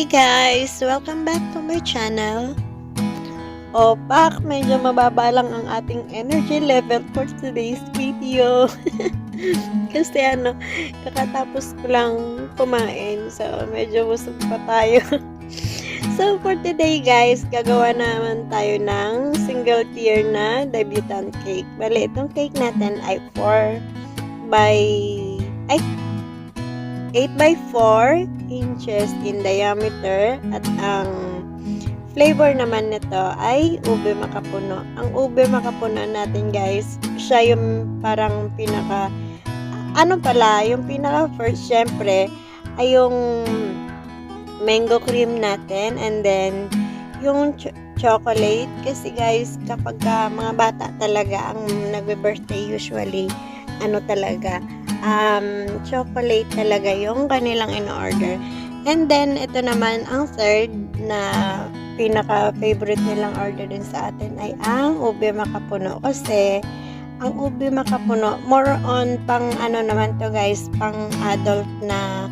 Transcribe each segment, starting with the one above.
Hey guys! Welcome back to my channel. Opak, medyo mababa lang ang ating energy level for today's video. Kasi kakatapos ko lang kumain. So, medyo busog pa tayo. So, for today guys, gagawa naman tayo ng single tier na debutant cake. Bale, itong cake natin ay 8 by 4 inches in diameter at ang flavor naman nito ay ube makapuno. Ang ube makapuno natin guys, siya yung parang yung pinaka first syempre ay yung mango cream natin and then yung chocolate kasi guys kapag mga bata talaga ang nagbe-birthday usually chocolate talaga yung kanilang in-order. And then, ito naman, ang third na pinaka-favorite nilang order din sa atin ay ang ube makapuno. Kasi, ang ube makapuno, more on pang naman to guys, pang adult na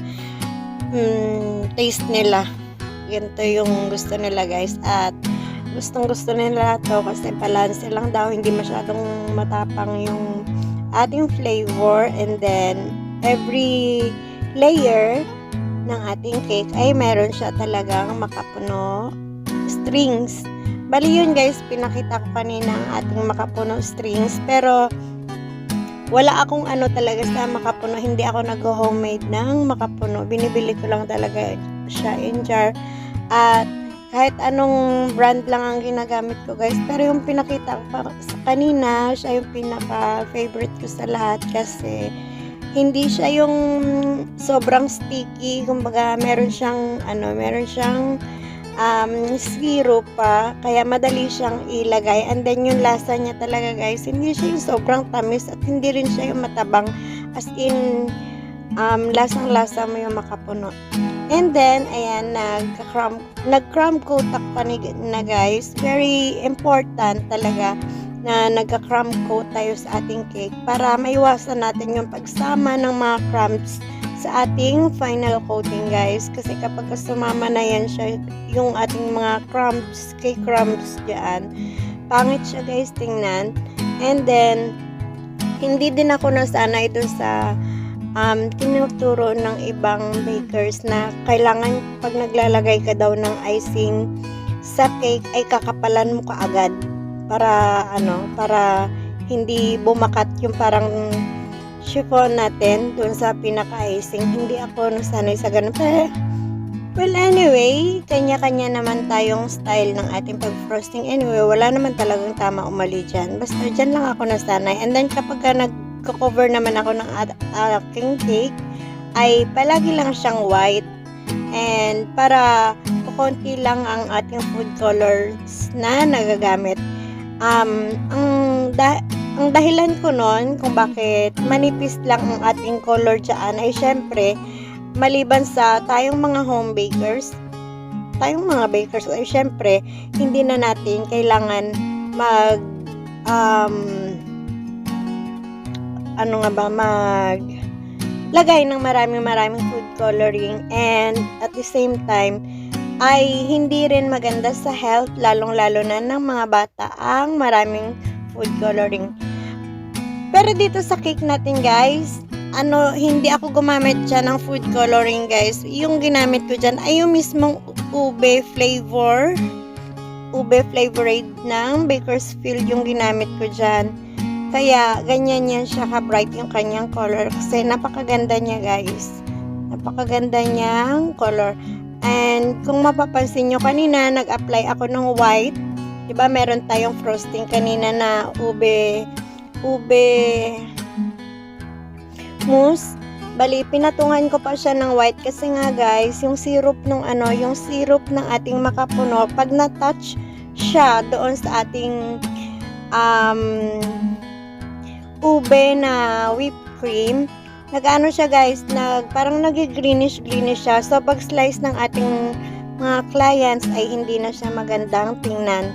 taste nila. Ganito yung gusto nila guys. At gustong-gusto nila to kasi balance lang daw, hindi masyadong matapang yung ating flavor, and then every layer ng ating cake ay meron siya talagang makapuno strings. Bali yun guys, pinakita ko kanina ang ating makapuno strings, pero wala akong talaga sa makapuno, hindi ako nag-homemade ng makapuno, binibili ko lang talaga siya in jar at kahit anong brand lang ang ginagamit ko guys, pero yung pinakita ko pa sa kanina, siya yung pinaka-favorite ko sa lahat kasi hindi siya yung sobrang sticky, kumbaga meron siyang syrup pa, kaya madali siyang ilagay, and then yung lasa niya talaga guys, hindi siya yung sobrang tamis at hindi rin siya yung matabang, as in lasang-lasa mo yung makapuno. And then, ayan, nag-crumb coat pa na guys. Very important talaga na nagka-crumb coat tayo sa ating cake para maiwasan natin yung pagsama ng mga crumbs sa ating final coating guys. Kasi kapag sumama na yan siya, yung ating mga crumbs, cake crumbs dyan, pangit siya guys tingnan. And then, hindi din ako nasanay doon sa tinuturo ng ibang bakers na kailangan pag naglalagay ka daw ng icing sa cake ay kakapalan mo kaagad para hindi bumakat yung parang chiffon natin dun sa pinaka-icing. Hindi ako nasanay sa ganun. Well, anyway, kanya-kanya naman tayong style ng ating pag-frosting. Anyway, wala naman talagang tama o mali dyan. Basta dyan lang ako nasanay. And then kapag nag-cover naman ako ng aking cake, ay palagi lang siyang white. And para konti lang ang ating food colors na nagagamit. Ang dahilan ko nun kung bakit manipis lang ang ating color dyan ay syempre, maliban sa tayong mga home bakers, ay syempre, hindi na natin kailangan maglagay ng maraming food coloring, and at the same time ay hindi rin maganda sa health, lalong-lalo na ng mga bata ang maraming food coloring. Pero dito sa cake natin guys, hindi ako gumamit dyan ng food coloring guys. Yung ginamit ko dyan ay yung mismong ube flavored ng Bakersfield yung ginamit ko dyan. Kaya ganyan yan siya ka-bright yung kanyang color kasi napakaganda niya guys. Napakaganda niyang color. And kung mapapansin nyo kanina, nag-apply ako ng white. Diba meron tayong frosting kanina na ube mousse. Bali, pinatungan ko pa siya ng white kasi nga guys, yung syrup ng ating makapuno, pag na-touch siya doon sa ating ube na whipped cream, siya guys, parang nag-greenish siya. So pag slice ng ating mga clients ay hindi na siya magandang tingnan.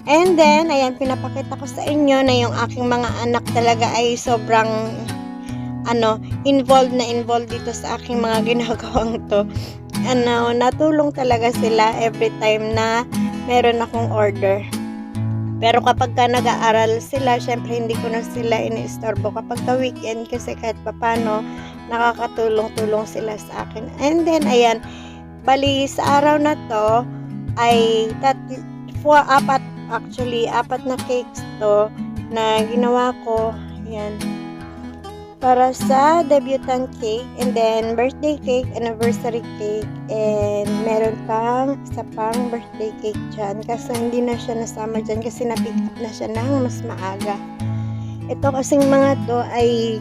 And then, ayan, pinapakita ko sa inyo na yung aking mga anak talaga ay sobrang involved dito sa aking mga ginagawang to. natulong talaga sila every time na meron akong order. Pero kapag ka nag-aaral sila, syempre hindi ko na sila iniistorbo kapag ka weekend kasi kahit papano nakakatulong-tulong sila sa akin. And then, ayan, bali sa araw na to ay apat na cakes to na ginawa ko. Ayan. Para sa debutant cake, and then birthday cake, anniversary cake, and meron pang isa pang birthday cake dyan. Kaso hindi na siya nasama dyan kasi na-pick up na siya ng mas maaga. Ito kasing mga to ay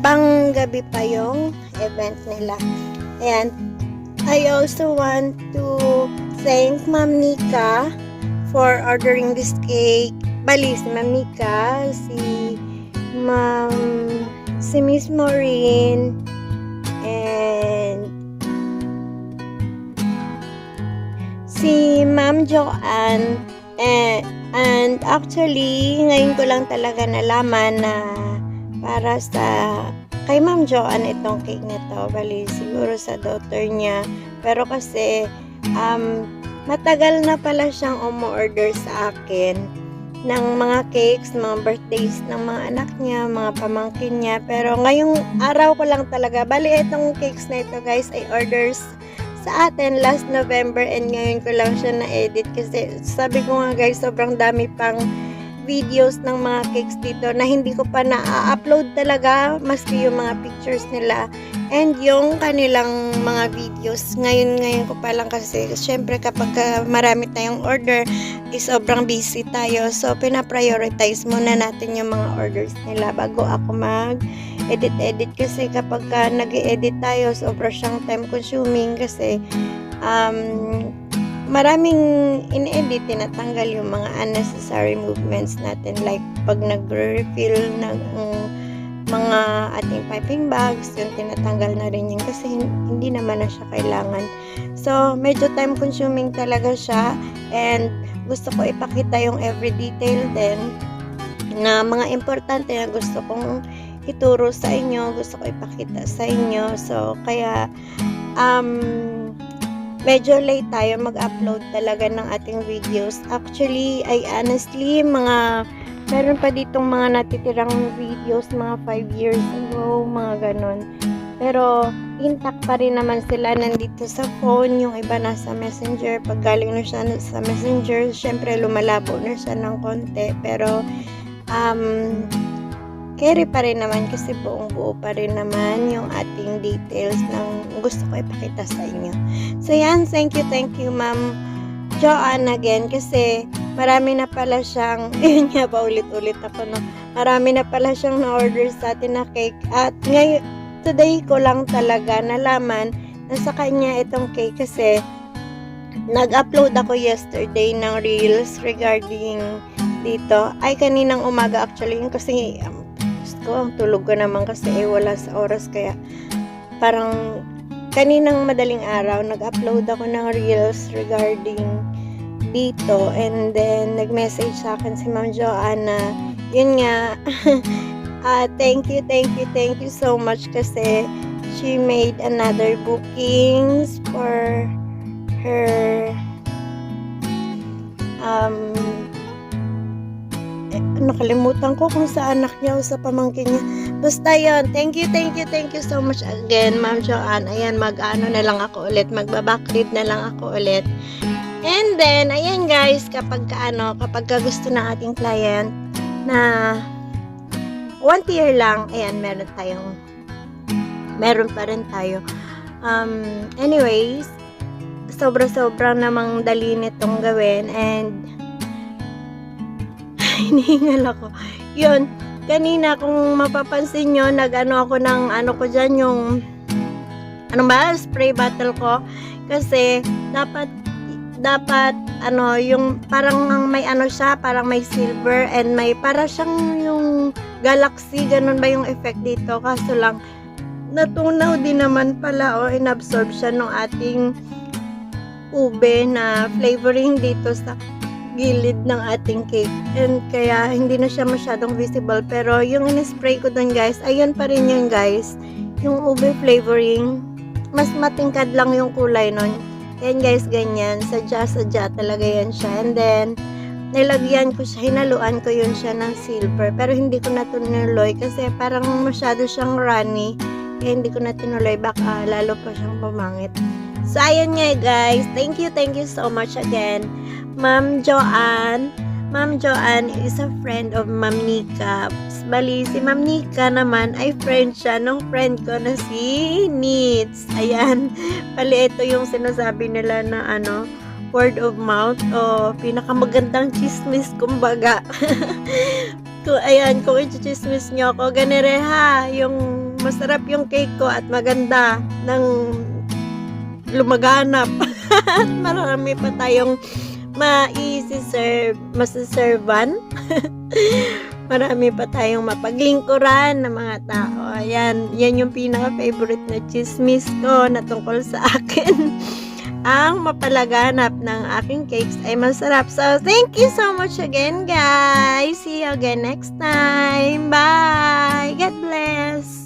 pang gabi pa yung event nila. Ayan. I also want to thank Ma'am Nika for ordering this cake. Bali, si Ma'am Nika, si Miss Maureen, and si Ma'am Joanne, and actually ngayon ko lang talaga nalaman na para sa kay Ma'am Joanne itong cake na to, bali siguro sa daughter niya, pero kasi matagal na pala siyang umu-order sa akin ng mga cakes, mga birthdays ng mga anak niya, mga pamangkin niya. Pero ngayong araw ko lang talaga, bali itong cakes na ito guys ay orders sa atin last November, and ngayon ko lang siya na-edit kasi sabi ko nga guys, sobrang dami pang videos ng mga cakes dito na hindi ko pa na-upload talaga, maski yung mga pictures nila and yung kanilang mga videos. Ngayon ko pa lang kasi syempre kapag marami tayong order sobrang busy tayo, so pina-prioritize muna natin yung mga orders nila bago ako mag-edit kasi kapag nag-edit tayo sobra siyang time consuming kasi maraming in-edit, tinatanggal yung mga unnecessary movements natin, like pag nag-refill ng mga ating piping bags, yung tinatanggal na rin yun kasi hindi naman na siya kailangan. So medyo time consuming talaga siya, and gusto ko ipakita yung every detail din na mga importante na gusto kong ituro sa inyo, gusto ko ipakita sa inyo. So kaya medyo late tayo mag-upload talaga ng ating videos. Actually, honestly, meron pa ditong mga natitirang videos, mga 5 years ago, mga ganon. Pero, intact pa rin naman sila nandito sa phone. Yung iba nasa messenger. Pag galing na siya sa messenger, syempre lumalabo na siya ng konti. Pero, carry pa rin naman kasi buong buo pa rin naman yung ating details ng gusto ko ipakita sa inyo. So yan, thank you Ma'am Joanne again kasi marami na pala siyang yun nga pa ulit-ulit ako no, marami na pala siyang na-order sa atin na cake, at ngayon today ko lang talaga nalaman na sa kanya itong cake kasi nag-upload ako yesterday ng reels regarding dito, ay kaninang umaga actually yun kasi ang tulog ko naman kasi wala sa oras, kaya parang kaninang madaling araw nag-upload ako ng reels regarding dito, and then nag-message sa akin si Ma'am Joanna, yun nga thank you so much kasi she made another bookings for her nakalimutan ko kung sa anak niya o sa pamangkin niya. Basta yun, thank you so much again Ma'am Joanne. Ayan, mag-ano na lang ako ulit, magbabackread na lang ako ulit. And then, ayan guys, kapag gusto ng ating client na 1 tier lang, ayan, meron pa rin tayo. Anyways, sobra-sobra namang dali nitong gawin, and hinihingal ako. Yun, kanina kung mapapansin nyo, ako ng ko dyan, yung spray bottle ko, kasi dapat yung parang may siya, parang may silver and may para siyang yung galaxy, ganun ba yung effect dito, kaso lang natunaw din naman pala o inabsorb siya ng ating ube na flavoring dito sa gilid ng ating cake, and kaya hindi na siya masyadong visible. Pero yung in-spray ko dun guys, ayun pa rin yun guys, yung ube flavoring, mas matingkad lang yung kulay nun. Yan guys, ganyan. Sadya-sadya talaga yan siya. And then, nilagyan ko siya, hinaluan ko yun siya ng silver. Pero hindi ko na tinuloy kasi parang masyado siyang runny. Kaya hindi ko na tinuloy. Baka lalo pa siyang pumangit. So, ayun nga guys. Thank you so much again. Ma'am Joanne. Ma'am Joanne is a friend of Ma'am Nika. Bali, si Ma'am Nika naman ay friend siya nung friend ko na si Needs. Ayan. Bali, ito yung sinasabi nila na word of mouth o pinakamagandang chismis kumbaga. Kung i-chismis nyo ako, ganire ha, yung masarap yung cake ko at maganda ng lumaganap. At marami pa tayong masiservan. Marami pa tayong mapaglingkuran ng mga tao. Ayan, yan yung pinaka-favorite na chismis ko na tungkol sa akin. Ang mapalaganap ng aking cakes ay masarap. So, thank you so much again, guys. See you again next time. Bye! God bless!